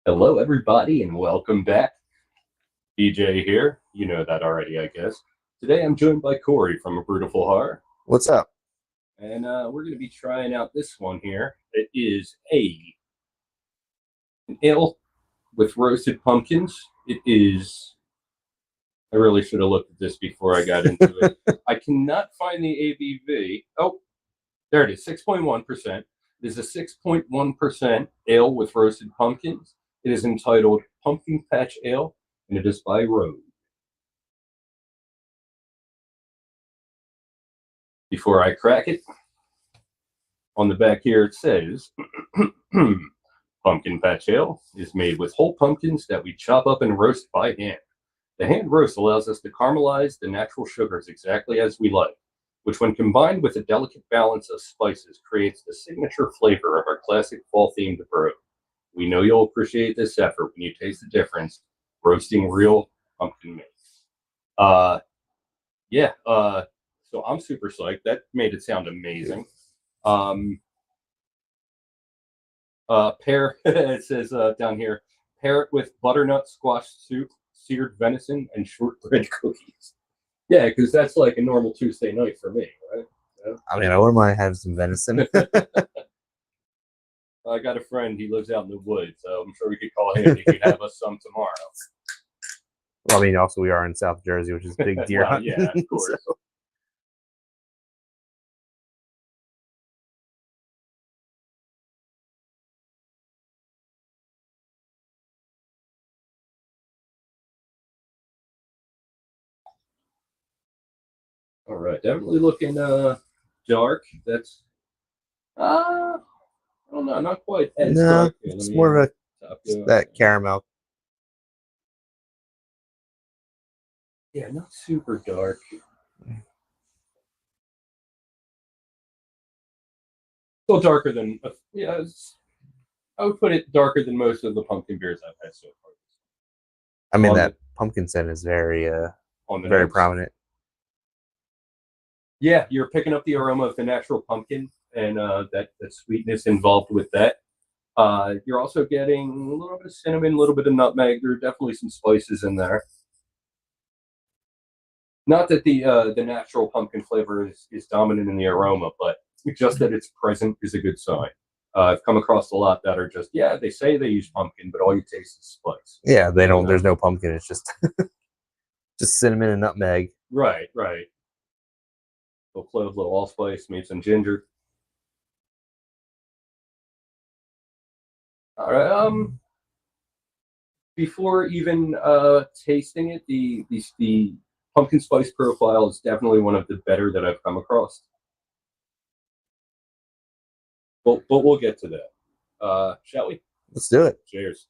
Hello, everybody, and welcome back. DJ here. You know that already, I guess. Today I'm joined by Corey from A Brutal Horror. What's up? And we're going to be trying out this one here. It is an ale with roasted pumpkins. It is... I really should have looked at this before I got into it. I cannot find the ABV. Oh, there it is, 6.1%. It is a 6.1% ale with roasted pumpkins. It is entitled Pumpkin Patch Ale, and it is by Rogue. Before I crack it, on the back here it says, Pumpkin Patch Ale is made with whole pumpkins that we chop up and roast by hand. The hand roast allows us to caramelize the natural sugars exactly as we like, which when combined with a delicate balance of spices creates the signature flavor of our classic fall-themed brew. We know you'll appreciate this effort when you taste the difference roasting real pumpkin mix. So I'm super psyched. That made it sound amazing. It says down here, pair it with butternut squash soup, seared venison, and shortbread cookies. Yeah, because that's like a normal Tuesday night for me, right? Yeah. I mean, I wouldn't mind having some venison. I got a friend, he lives out in the woods, so I'm sure we could call him. He could have us some tomorrow. Well, I mean, also we are in South Jersey, which is big deer Well, hunting. yeah, of course. So. All right, definitely looking dark. That's I don't know, not quite as dark. It's more of that caramel. Yeah, not super dark. Still darker than I would put it darker than most of the pumpkin beers I've had so far. I mean, that pumpkin scent is very very prominent. Yeah, you're picking up the aroma of the natural pumpkin and that sweetness involved with that. You're also getting a little bit of cinnamon, a little bit of nutmeg. There are definitely some spices in there. Not that the natural pumpkin flavor is dominant in the aroma, but just that it's present is a good sign. I've come across a lot that are just, they say they use pumpkin, but all you taste is spice. Yeah, they don't. There's no pumpkin. It's just just cinnamon and nutmeg. Right. Little clove, little allspice, maybe some ginger. All right. Before even tasting it, the pumpkin spice profile is definitely one of the better that I've come across. But we'll get to that. Shall we? Let's do it. Cheers.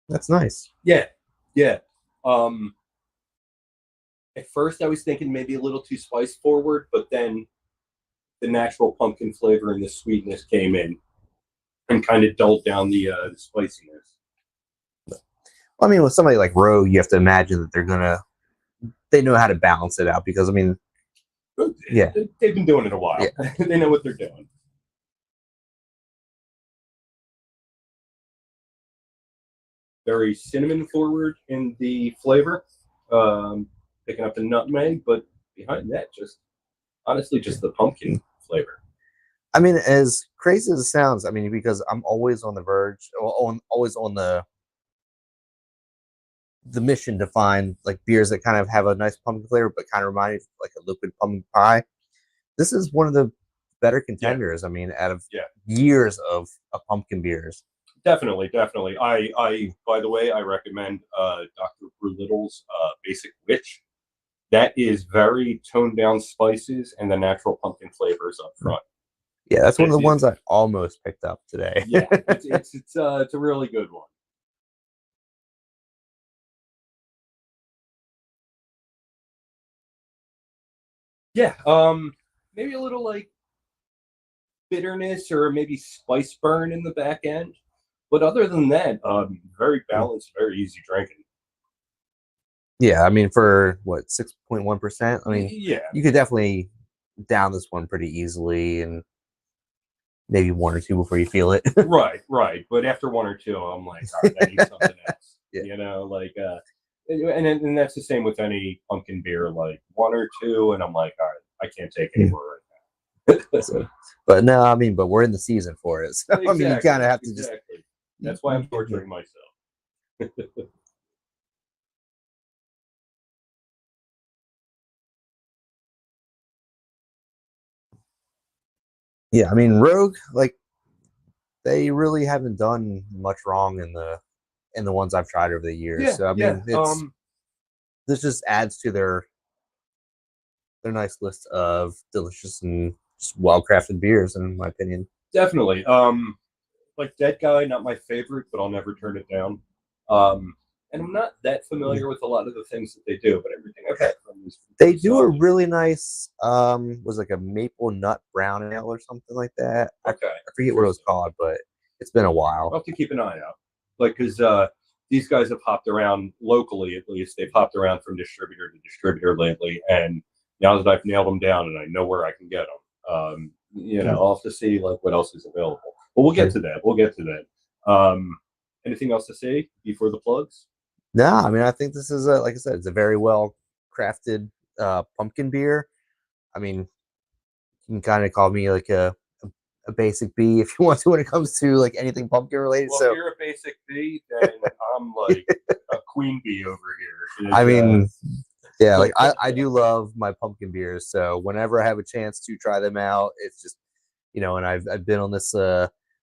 That's nice. Yeah. At first I was thinking maybe a little too spice forward, but then the natural pumpkin flavor and the sweetness came in and kind of dulled down the spiciness. Well, I mean, with somebody like Rogue, you have to imagine that they know how to balance it out because, I mean, yeah, they've been doing it a while. Yeah. They know what they're doing. Very cinnamon forward in the flavor, picking up the nutmeg, but behind that, honestly, just the pumpkin flavor. I mean, as crazy as it sounds, I mean, because I'm always on the verge, always on the mission to find like beers that kind of have a nice pumpkin flavor, but kind of remind me of like a liquid pumpkin pie. This is one of the better contenders. Yeah. I mean, out of years of pumpkin beers. Definitely. I by the way, I recommend Dr. Brulittle's Basic Witch. That is very toned down spices and the natural pumpkin flavors up front. Yeah, that's one of the ones I almost picked up today. Yeah, it's a really good one. Yeah, maybe a little like bitterness or maybe spice burn in the back end. But other than that, very balanced, very easy drinking. Yeah, I mean, for what, 6.1%? I mean, yeah, you could definitely down this one pretty easily, and maybe one or two before you feel it. Right. But after one or two, I'm like, all right, I need something else. Yeah. You know, like, and that's the same with any pumpkin beer. Like one or two, and I'm like, all right, I can't take any more right now. So, but no, I mean, but we're in the season for it. So Exactly, I mean, you kind of have to just. That's why I'm torturing myself. Yeah, I mean, Rogue, like, they really haven't done much wrong in the ones I've tried over the years. Yeah, So I mean, yeah. this just adds to their nice list of delicious and well crafted beers, in my opinion. Definitely. Like Dead Guy, not my favorite, but I'll never turn it down. And I'm not that familiar with a lot of the things that they do, but everything I've had from them is They do a solid. really nice was like a maple nut brown ale or something like that. Okay. I forget what it was called, but it's been a while. I'll have to keep an eye out. Like, because these guys have hopped around locally, at least. They've hopped around from distributor to distributor lately. And now that I've nailed them down and I know where I can get them, you know, I'll have to see like what else is available. But we'll get to that. We'll get to that. Anything else to say before the plugs? No, I mean, I think this is like I said, it's a very well crafted pumpkin beer. I mean, you can kind of call me like a basic B if you want to when it comes to like anything pumpkin related. Well, so if you're a basic B, then I'm like a queen bee over here. I mean, yeah, like I do love my pumpkin beers. So whenever I have a chance to try them out, it's just, you know, and I've been on this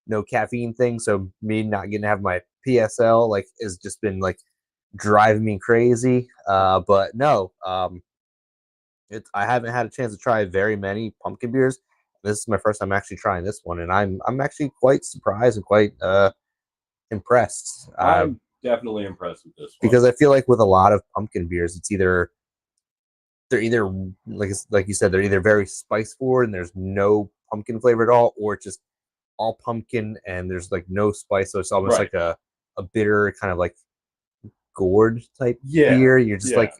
no caffeine thing, so me not getting to have my PSL like has just been like driving me crazy. But no, I haven't had a chance to try very many pumpkin beers. This is my first time actually trying this one, and I'm actually quite surprised and quite impressed. I'm definitely impressed with this one because I feel like with a lot of pumpkin beers, they're either like you said, they're either very spice forward and there's no pumpkin flavor at all, or just all pumpkin and there's like no spice, so it's almost like a bitter kind of like gourd type beer. You're just like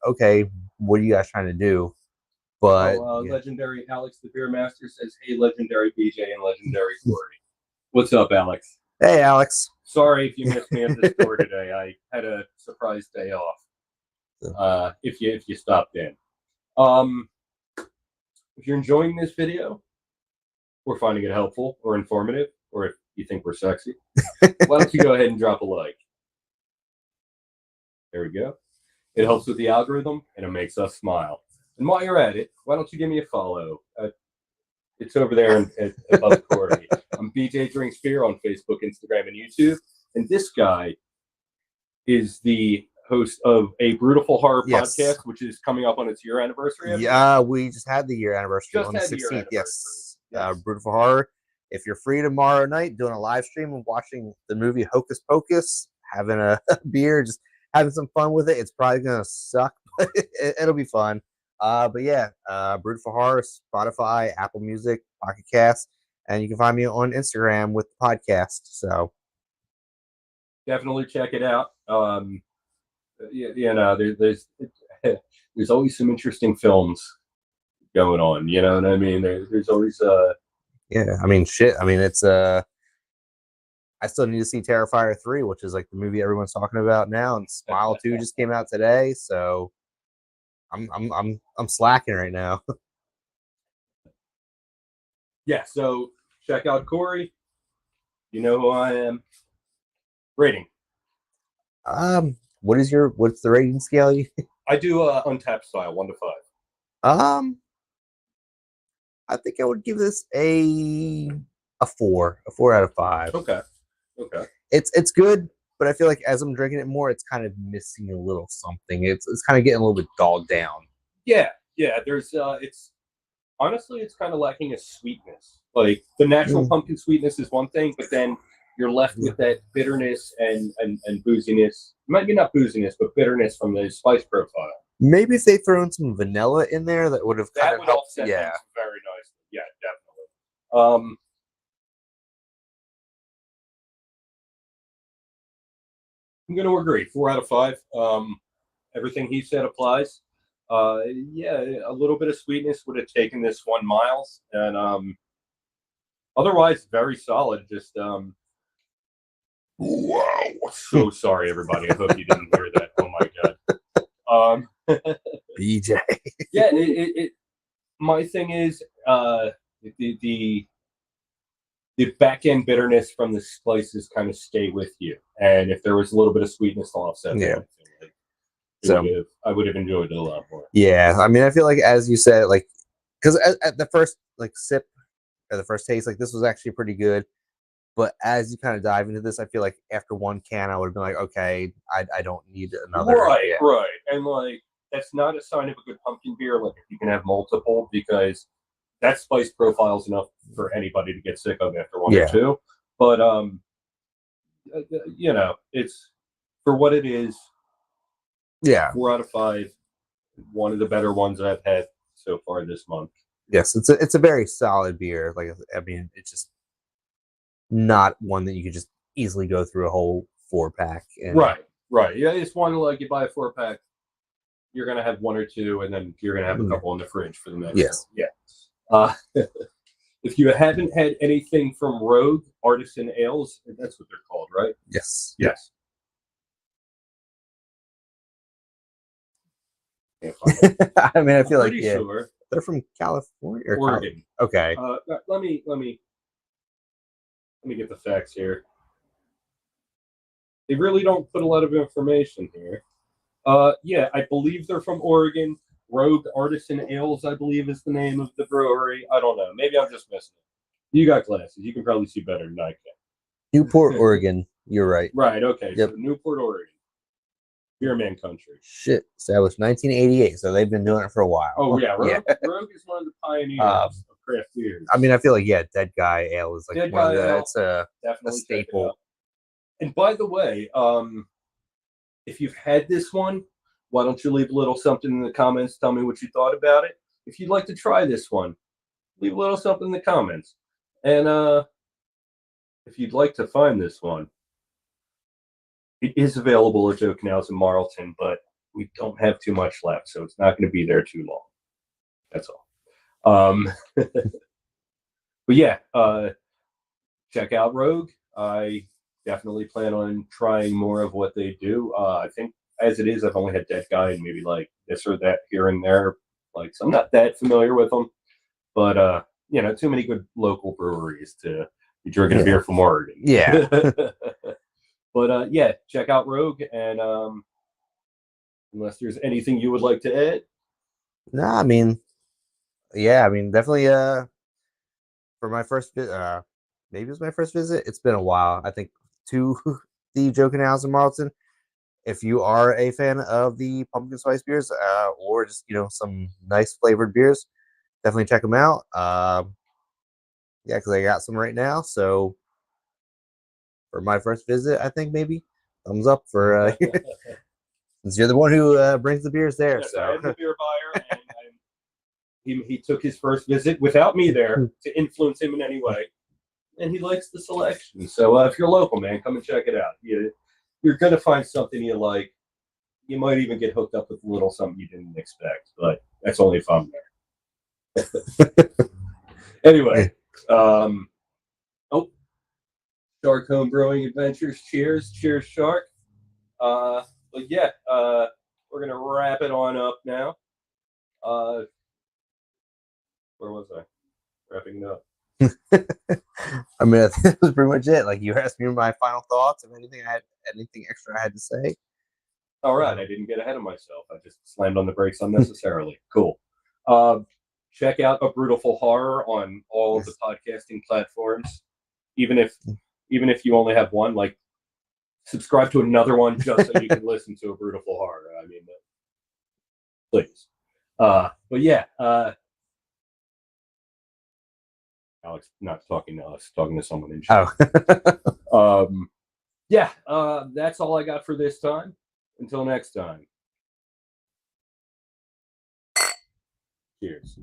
okay, what are you guys trying to do? But legendary Alex the Beer Master says, "Hey, legendary BJ and legendary Corry, what's up, Alex? Hey, Alex. Sorry if you missed me at the store today. I had a surprise day off. If you stopped in, if you're enjoying this video, or finding it helpful or informative, or if you think we're sexy, why don't you go ahead and drop a like? There we go. It helps with the algorithm and it makes us smile. And while you're at it, why don't you give me a follow? It's over there above Corry. I'm BJ Drinks Beer on Facebook, Instagram, and YouTube. And this guy is the host of a Brutal Horror podcast, which is coming up on its year anniversary. Yeah, we just had the year anniversary on the 16th. Yes. Brutal Horror. If you're free tomorrow night, doing a live stream and watching the movie Hocus Pocus, having a beer, just having some fun with it. It's probably gonna suck, but it'll be fun. But yeah, Brutal Horror, Spotify, Apple Music, Pocket Cast, and you can find me on Instagram with the podcast. So definitely check it out. You know, there's always some interesting films going on. You know what I mean? There's always yeah. I mean, shit. I mean, it's I still need to see Terrifier 3, which is like the movie everyone's talking about now, and Smile 2 just came out today, so I'm slacking right now. Yeah, so check out Corry. You know who I am. Rating. What's the rating scale? I do Untapped style, 1 to 5. I think I would give this a 4 out of 5. Okay. It's good, but I feel like as I'm drinking it more, it's kind of missing a little something. It's kind of getting a little bit dogged down. Yeah. There's it's honestly, it's kind of lacking a sweetness. Like the natural pumpkin sweetness is one thing, but then you're left with that bitterness and booziness. Maybe not booziness, but bitterness from the spice profile. Maybe if they throw in some vanilla in there, that would have kind of helped. Offset things very nicely. Yeah, definitely. I'm going to agree. 4 out of 5. Everything he said applies. Yeah, a little bit of sweetness would have taken this 1 miles, and otherwise very solid. Just wow. So sorry, everybody. I hope you didn't hear that. Oh my god. BJ. Yeah, it my thing is the back end bitterness from the spices kind of stay with you, and if there was a little bit of sweetness to offset Yeah. that, like, So I would have enjoyed it a lot more. yeah, I mean, I feel like as you said, like, because at the first like sip or the first taste, like this was actually pretty good. But as you kind of dive into this, I feel like after one can, I would have been like, okay, I don't need another. Right, Yeah. right, and like that's not a sign of a good pumpkin beer. Like if you can have multiple, because that spice profile is enough for anybody to get sick of after one or two. But you know, it's for what it is. Yeah. 4 out of 5. One of the better ones I've had so far this month. Yes, it's a very solid beer. Like I mean, it's just not one that you could just easily go through a whole 4-pack. Right, right. Yeah, it's one like you buy a 4-pack, you're gonna have 1 or 2, and then you're gonna have a couple in the fridge for the next. Yes. One. Yeah. If you haven't had anything from Rogue Artisan Ales, that's what they're called, right? Yes. Yes. I mean, I feel like sure they're from California or Oregon. Okay. Let me get the facts here. They really don't put a lot of information here. Yeah, I believe they're from Oregon. Rogue Artisan Ales, I believe, is the name of the brewery. I don't know. Maybe I'm just missing it. You got glasses. You can probably see better than I can. Newport, Oregon. You're right. Right. Okay. Yep. So Newport, Oregon. Beer man country. Shit. Established 1988, so they've been doing it for a while. Oh yeah. Rogue is one of the pioneers of craft beers. I mean, I feel like Dead Guy Ale is like Dead one of Guy the. Ale, It's a definitely staple. And by the way, if you've had this one, why don't you leave a little something in the comments? Tell me what you thought about it. If you'd like to try this one, leave a little something in the comments. And if you'd like to find this one, it is available at Joe Canals in Marlton, but we don't have too much left, so it's not going to be there too long. That's all. But yeah, check out Rogue. I definitely plan on trying more of what they do. I think as it is, I've only had Dead Guy and maybe like this or that here and there. Like, so I'm not that familiar with them, but you know, too many good local breweries to be drinking a beer from Oregon. Yeah. But yeah, check out Rogue, and unless there's anything you would like to add. No, I mean, yeah, I mean, definitely. For my first visit, maybe it was my first visit. It's been a while. I think to the Joe Canals in Marlton. If you are a fan of the pumpkin spice beers, or just some nice flavored beers, definitely check them out. Yeah, because I got some right now. So for my first visit, I think maybe thumbs up for since you're the one who brings the beers there. Yes, so I am the beer buyer, and he took his first visit without me there to influence him in any way, and he likes the selection. So if you're local, man, come and check it out. You're gonna find something you like. You might even get hooked up with a little something you didn't expect, but that's only if I'm there. Anyway, Shark Home Brewing Adventures. Cheers, Shark. But yeah, we're gonna wrap it on up now. Where was I? Wrapping it up. I mean, I think that was pretty much it. Like, you asked me my final thoughts of anything extra I had to say. All right, I didn't get ahead of myself. I just slammed on the brakes unnecessarily. Cool. Check out A Brutal Horror on all of the podcasting platforms. Even if you only have one, like, subscribe to another one just so you can listen to A Brutal Horror. I mean, please. But yeah, Alex not talking to us, talking to someone in chat. Oh. Yeah, that's all I got for this time. Until next time. Cheers.